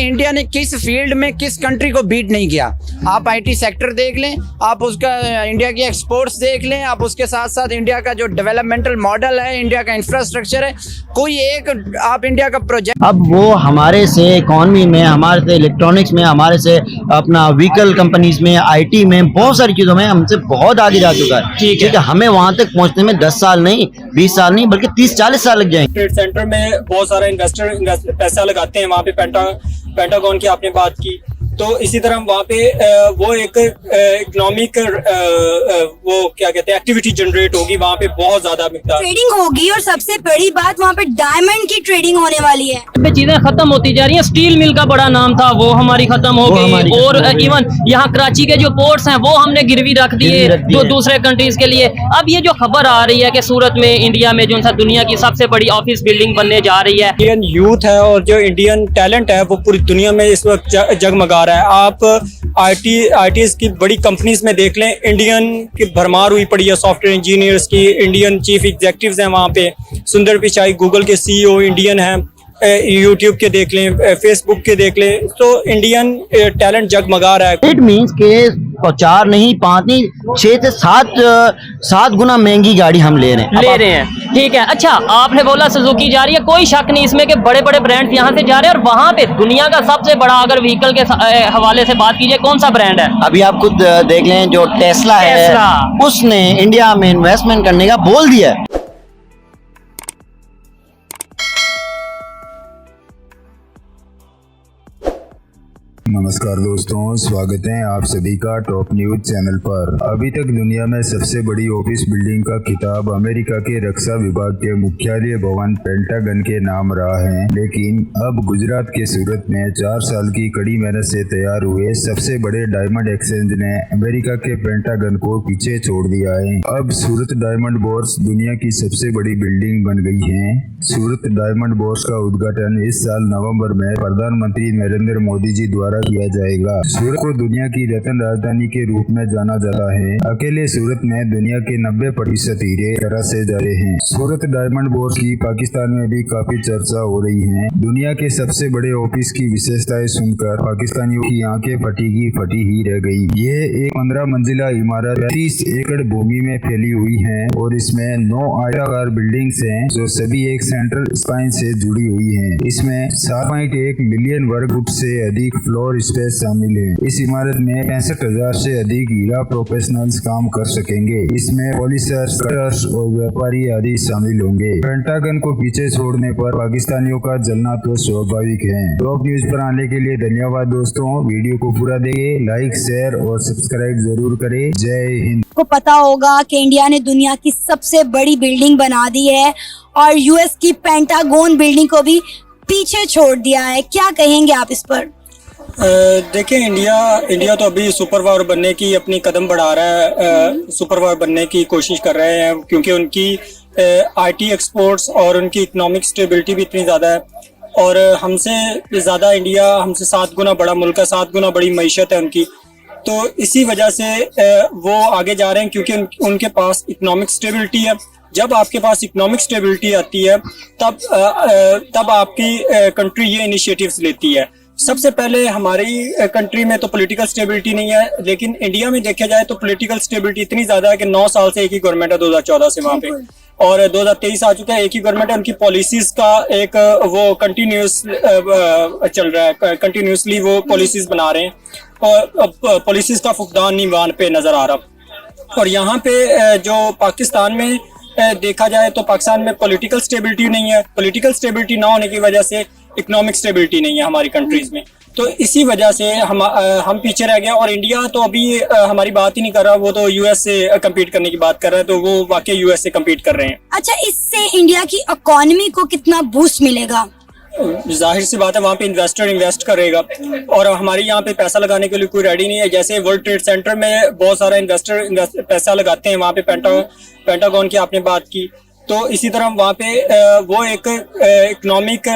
India ने किस field में किस कंट्री को बीट नहीं किया। आप आईटी सेक्टर देख लें, आप उसका इंडिया की एक्सपोर्ट्स देख लें, आप उसके साथ साथ इंडिया का जो डेवलपमेंटल मॉडल है, इंडिया का इंफ्रास्ट्रक्चर है, कोई एक आप इंडिया का प्रोजेक्ट। अब वो हमारे से इकॉनमी में, हमारे से इलेक्ट्रॉनिक्स में, हमारे से अपना व्हीकल कंपनीज में, आईटी में, बहुत सारी चीजों में हमसे बहुत आगे जा चुका है। ठीक है, हमें वहां तक पहुंचने में 10 साल नहीं, 20 साल नहीं, बल्कि 30-40 साल लग जाएंगे। ट्रेड सेंटर में बहुत सारा इन्वेस्टर पैसा लगाते हैं, वहाँ पे पेंटागन की आपने बात की, तो इसी तरह वहाँ पे वो एक इकोनॉमिक वो क्या कहते हैं एक्टिविटी जनरेट होगी, वहाँ पे बहुत ज्यादा मिकदार ट्रेडिंग होगी। और सबसे बड़ी बात वहाँ पे डायमंड की ट्रेडिंग होने वाली है। चीजें खत्म होती जा रही हैं। स्टील मिल का बड़ा नाम था, वो हमारी खत्म हो गई। और इवन यहाँ कराची के जो पोर्ट्स हैं वो हमने गिरवी रख दिए जो दूसरे कंट्रीज के लिए। अब ये जो खबर आ रही है कि सूरत में इंडिया में जो दुनिया की सबसे बड़ी ऑफिस बिल्डिंग बनने जा रही है। इंडियन यूथ है और जो इंडियन टैलेंट है वो पूरी दुनिया में इस वक्त जगमगा रहा है। आप आईटीज की बड़ी कंपनीज में देख लें, इंडियन की भरमार हुई पड़ी है, सॉफ्टवेयर इंजीनियर्स की, इंडियन चीफ एग्जीक्यूटिव्स हैं वहाँ पे। सुंदर पिचाई गूगल के सीईओ इंडियन हैं, यूट्यूब के देख लें, फेसबुक के देख लें, तो इंडियन टैलेंट जगमगा रहा है। इट मीन्स के 4 नहीं, 5 नहीं, 6 से 7 गुना महंगी गाड़ी हम ले रहे हैं। ठीक है, अच्छा आपने बोला सुजुकी जा रही है, कोई शक नहीं इसमें कि बड़े बड़े ब्रांड यहाँ से जा रहे हैं। और वहाँ पे दुनिया का सबसे बड़ा अगर व्हीकल के हवाले से बात कीजिए, कौन सा ब्रांड है? अभी आप खुद देख लें, जो टेस्ला है, उसने इंडिया में इन्वेस्टमेंट करने का बोल दिया है। नमस्कार दोस्तों, स्वागत है आप सभी का टॉप न्यूज चैनल पर। अभी तक दुनिया में सबसे बड़ी ऑफिस बिल्डिंग का खिताब अमेरिका के रक्षा विभाग के मुख्यालय भवन पेंटागन के नाम रहा है, लेकिन अब गुजरात के सूरत में 4 साल की कड़ी मेहनत से तैयार हुए सबसे बड़े डायमंड एक्सचेंज ने अमेरिका के पेंटागन को पीछे छोड़ दिया है। अब सूरत डायमंड बोर्स दुनिया की सबसे बड़ी बिल्डिंग बन गई है। सूरत डायमंड बोर्स का उद्घाटन इस साल नवम्बर में प्रधानमंत्री नरेंद्र मोदी जी द्वारा किया जाएगा। सूरत को दुनिया की रत्न राजधानी के रूप में जाना जाता है। अकेले सूरत में दुनिया के 90% हीरे तरह से जा रहे हैं। सूरत डायमंड बोर्स की पाकिस्तान में भी काफी चर्चा हो रही है। दुनिया के सबसे बड़े ऑफिस की विशेषताएं सुनकर पाकिस्तानियों की आंखें फटी ही रह गई। ये एक 15 मंजिला इमारत 30 एकड़ भूमि में फैली हुई है और इसमें 9 आयताकार बिल्डिंग्स हैं जो सभी एक सेंट्रल स्पाइन से जुड़ी हुई है। इसमें 7.1 मिलियन वर्ग फुट से अधिक फ्लोर स्पेस शामिल है। इस इमारत में 65,000 से अधिक हीरा प्रोफेशनल्स काम कर सकेंगे। इसमें पॉलिशर्स, कटर्स और व्यापारी आदि शामिल होंगे। पेंटागन को पीछे छोड़ने पर पाकिस्तानियों का जलना तो स्वाभाविक है। टॉप न्यूज पर आने के लिए धन्यवाद दोस्तों। वीडियो को पूरा देखिए, लाइक, शेयर और सब्सक्राइब जरूर करें। जय हिंद। को पता होगा कि इंडिया ने दुनिया की सबसे बड़ी बिल्डिंग बना दी है और यूएस की पेंटागन बिल्डिंग को भी पीछे छोड़ दिया है। क्या कहेंगे आप इस पर? देखिए, इंडिया तो अभी सुपर पावर बनने की अपनी कदम बढ़ा रहा है, सुपर पावर बनने की कोशिश कर रहे हैं, क्योंकि उनकी आईटी एक्सपोर्ट्स और उनकी इकोनॉमिक स्टेबिलिटी भी इतनी ज़्यादा है। और हमसे ज़्यादा इंडिया, हमसे 7 गुना बड़ा मुल्क है, 7 गुना बड़ी मईशत है उनकी। तो इसी वजह से वो आगे जा रहे हैं, क्योंकि उनके पास इकोनॉमिक स्टेबिलिटी है। जब आपके पास इकोनॉमिक स्टेबिलिटी आती है तब आपकी कंट्री ये इनिशिएटिव्स लेती है। सबसे पहले हमारी कंट्री में तो पॉलिटिकल स्टेबिलिटी नहीं है, लेकिन इंडिया में देखा जाए तो पॉलिटिकल स्टेबिलिटी इतनी ज्यादा है कि 9 साल से एक ही गवर्नमेंट है, 2014 से वहाँ पे, और 2023 आ चुका है, एक ही गवर्नमेंट है। उनकी पॉलिसीज का एक वो कंटिन्यूस चल रहा है, कंटिन्यूसली वो पॉलिसीज बना रहे हैं और पॉलिसीज का फुकदान नहीं वहाँ पे नजर आ रहा। और यहाँ पे जो पाकिस्तान में देखा जाए तो पाकिस्तान में पॉलिटिकल स्टेबिलिटी नहीं है। पॉलिटिकल स्टेबिलिटी ना होने की वजह से इकोनॉमिक स्टेबिलिटी नहीं है हमारी कंट्रीज में, तो इसी वजह से हम पीछे रह गए। और इंडिया तो अभी हमारी बात ही नहीं कर रहा, वो तो यूएस से कम्पीट करने की बात कर रहा है, तो वो वाकई यूएस से कम्पीट कर रहे हैं। अच्छा, इससे इंडिया की इकोनॉमी को कितना बूस्ट मिलेगा? जाहिर सी बात है, वहाँ पे इन्वेस्टर इन्वेस्ट करेगा और हमारे यहाँ पे पैसा लगाने के लिए कोई रेडी नहीं है। जैसे वर्ल्ड ट्रेड सेंटर में बहुत सारा इन्वेस्टर पैसा लगाते हैं, वहाँ पे पेंटागन की आपने बात की, तो इसी तरह वहाँ पे वो एक इकोनॉमिक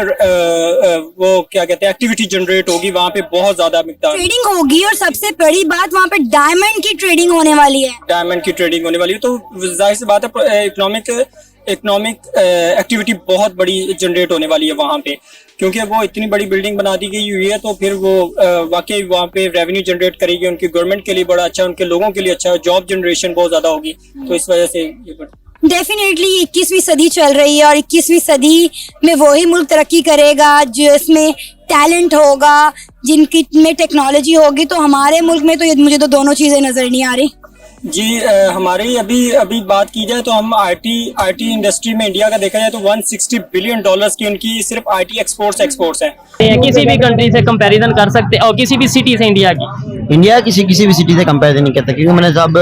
वो क्या कहते हैं एक्टिविटी जनरेट होगी, वहाँ पे बहुत ज्यादा मिकदार ट्रेडिंग होगी। और सबसे बड़ी बात वहाँ पे डायमंड की ट्रेडिंग होने वाली है। डायमंड की ट्रेडिंग होने वाली है, तो जाहिर सी बात है इकोनॉमिक एक्टिविटी बहुत बड़ी जनरेट होने वाली है वहाँ पे, क्योंकि वो इतनी बड़ी बिल्डिंग बना दी गई हुई है, तो फिर वो वाकई वहाँ पे रेवेन्यू जनरेट करेगी, उनकी गवर्नमेंट के लिए बड़ा अच्छा, उनके लोगों के लिए अच्छा, जॉब जनरेशन बहुत ज्यादा होगी, तो इस वजह से ये डेफिनेटली 21वीं सदी चल रही है और 21वीं सदी में वही मुल्क तरक्की करेगा जिसमें टैलेंट होगा, जिनकी में टेक्नोलॉजी होगी। तो हमारे मुल्क में तो ये मुझे तो दोनों चीजें नजर नहीं आ रही। जी। हमारी अभी बात की जाए तो हम आईटी इंडस्ट्री में इंडिया का देखा जाए तो 160 बिलियन डॉलर्स की उनकी सिर्फ आईटी एक्सपोर्ट्स हैं। किसी भी कंट्री से कंपैरिजन कर सकते और किसी भी सिटी से इंडिया की किसी भी सिटी से कंपेरिजन नहीं करता, क्योंकि मैंने सब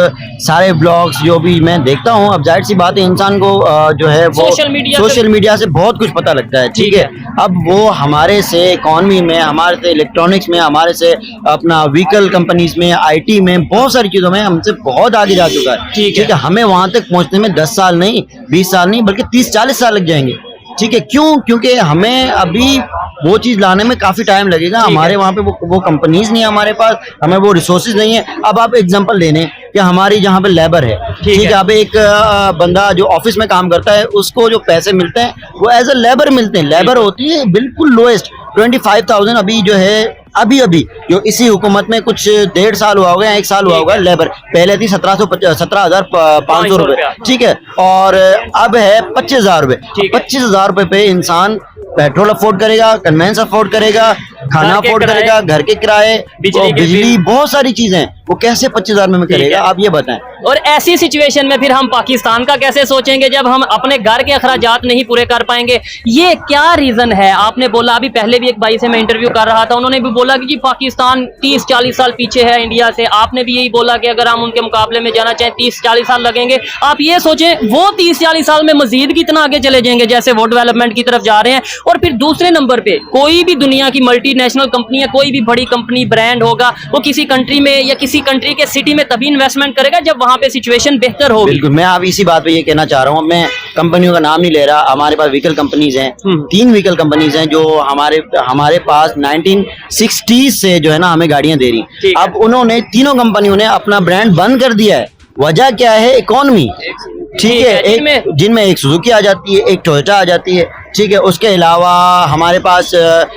सारे ब्लॉग्स जो भी मैं देखता हूँ, अब जाहिर सी बात है इंसान को जो है वो सोशल मीडिया से बहुत कुछ पता लगता है, ठीक है। अब वो हमारे से इकॉनमी में, हमारे से इलेक्ट्रॉनिक्स में, हमारे से अपना व्हीकल कंपनीज में, आईटी में, बहुत सारी चीजों में हमसे बहुत आगे जा चुका है, ठीक है। हमें वहां तक पहुंचने में 10 साल नहीं, 20 साल नहीं, बल्कि 30-40 साल लग जाएंगे, ठीक है। क्यों? क्योंकि हमें अभी वो चीज लाने में काफी टाइम लगेगा। हमारे वहाँ पे वो कंपनीज नहीं है, हमारे पास हमें वो रिसोर्सेज नहीं है। अब आप एग्जांपल लेने कि हमारी जहाँ पे लेबर है, ठीक है, अब एक बंदा जो ऑफिस में काम करता है उसको जो पैसे मिलते हैं वो एज ए लेबर मिलते हैं। लेबर होती है बिल्कुल लोएस्ट 25,000 अभी जो है, अभी जो इसी हुकूमत में कुछ 1.5 साल हुआ होगा या 1 साल हुआ होगा, लेबर पहले थी 17,500 रुपए, ठीक है, और अब है 25,000 रुपए। 25,000 रुपए पे इंसान पेट्रोल अफोर्ड करेगा, कन्वेंस अफोर्ड करेगा, खाना अफोर्ड करेगा, घर के किराए, बिजली, बहुत सारी चीजें, वो कैसे 25,000 में करेगा? आप ये बताएं। और ऐसी सिचुएशन में फिर हम पाकिस्तान का कैसे सोचेंगे जब हम अपने घर के अखराजात नहीं पूरे कर पाएंगे? ये क्या रीजन है? आपने बोला, अभी पहले भी एक भाई से मैं इंटरव्यू कर रहा था, उन्होंने भी बोला कि जी पाकिस्तान 30-40 साल पीछे है इंडिया से। आपने भी यही बोला कि अगर हम उनके मुकाबले में जाना चाहें 30-40 साल लगेंगे। आप ये सोचें वो 30-40 साल में मजीद कितना आगे चले जाएंगे जैसे वो डेवलपमेंट की तरफ जा रहे हैं। और फिर दूसरे नंबर पे कोई भी दुनिया की मल्टीनेशनल कंपनी या कोई भी बड़ी कंपनी, ब्रांड होगा, वो किसी कंट्री में या किसी कंट्री के सिटी में तभी इन्वेस्टमेंट करेगा जब वहां पे सिचुएशन बेहतर होगी। बिल्कुल, मैं अब इसी बात पे ये कहना चाह रहा हूँ। मैं कंपनियों का नाम नहीं ले रहा, हमारे पास व्हीकल कंपनीज हैं, 3 व्हीकल कंपनीज हैं जो हमारे पास 1960s से जो है ना हमें गाड़ियां दे रही। अब उन्होंने, तीनों कंपनियों ने अपना ब्रांड बंद कर दिया है। वजह क्या है? इकोनॉमी, ठीक है। जिनमें एक सुजुकी आ जाती है, एक टोयोटा आ जाती है, ठीक है। उसके अलावा हमारे पास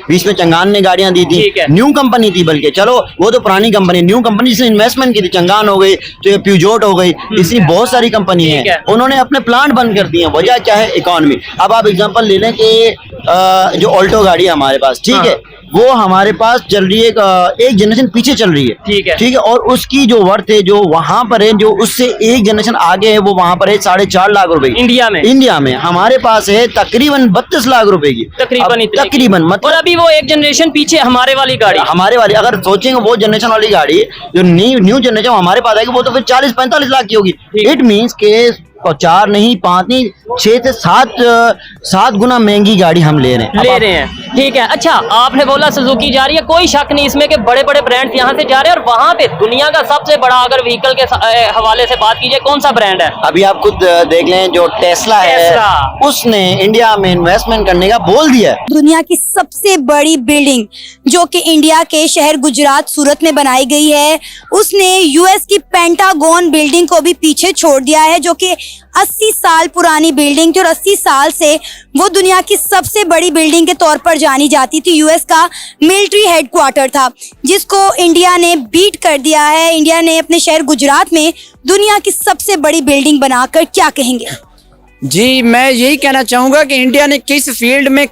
बीच में चंगान ने गाड़ियां दी थी, न्यू कंपनी थी, बल्कि चलो वो तो पुरानी कंपनी, न्यू कंपनी जिसने इन्वेस्टमेंट की थी, चंगान हो गई, तो प्यूजोट हो गई, इसी बहुत सारी कंपनी है, उन्होंने अपने प्लांट बंद कर दिए। वजह क्या है? इकोनॉमी। अब आप एग्जांपल ले लें कि जो ऑल्टो गाड़ी है हमारे पास, ठीक है, वो हमारे पास चल रही है एक जनरेशन पीछे चल रही है, ठीक है, और उसकी जो वर्थ है जो वहां पर है, जो उससे एक जनरेशन आगे है, वो वहां पर है 4.5 लाख रुपए की। इंडिया में हमारे पास है तकरीबन 32 लाख रुपए की, तकरीबन मतलब। और अभी वो एक जनरेशन पीछे हमारे वाली अगर सोचेंगे वो जनरेशन वाली गाड़ी जो न्यू जनरेशन हमारे पास आएगी, वो तो फिर 40-45 लाख की होगी। इट मीन्स के 4 नहीं, 5 नहीं, 6 से 7 गुना महंगी गाड़ी हम ले रहे हैं। ठीक है। अच्छा, आपने बोला सुजुकी जा रही है, कोई शक नहीं इसमें कि बड़े बड़े ब्रांड्स यहाँ से जा रहे हैं। और वहाँ पे दुनिया का सबसे बड़ा, अगर व्हीकल के हवाले से बात कीजिए, कौन सा ब्रांड है? अभी आप खुद देख लें, जो टेस्ला है, उसने इंडिया में इन्वेस्टमेंट करने का बोल दिया। दुनिया की सबसे बड़ी बिल्डिंग जो कि इंडिया के शहर गुजरात, सूरत में बनाई गई है, उसने यूएस की पेंटागन बिल्डिंग को भी पीछे छोड़ दिया है, जो कि 80 साल पुरानी बिल्डिंग थी और 80 साल से वो दुनिया की सबसे बड़ी बिल्डिंग के तौर पर जानी जाती थी। यूएस का मिलिट्री हेडक्वार्टर था, जिसको इंडिया ने बीट कर दिया है। इंडिया ने अपने शहर गुजरात में दुनिया की सबसे बड़ी बिल्डिंग बनाकर, क्या कहेंगे? जी, मैं यही कहना चाहूँगा कि इंडिया ने किस फील्ड में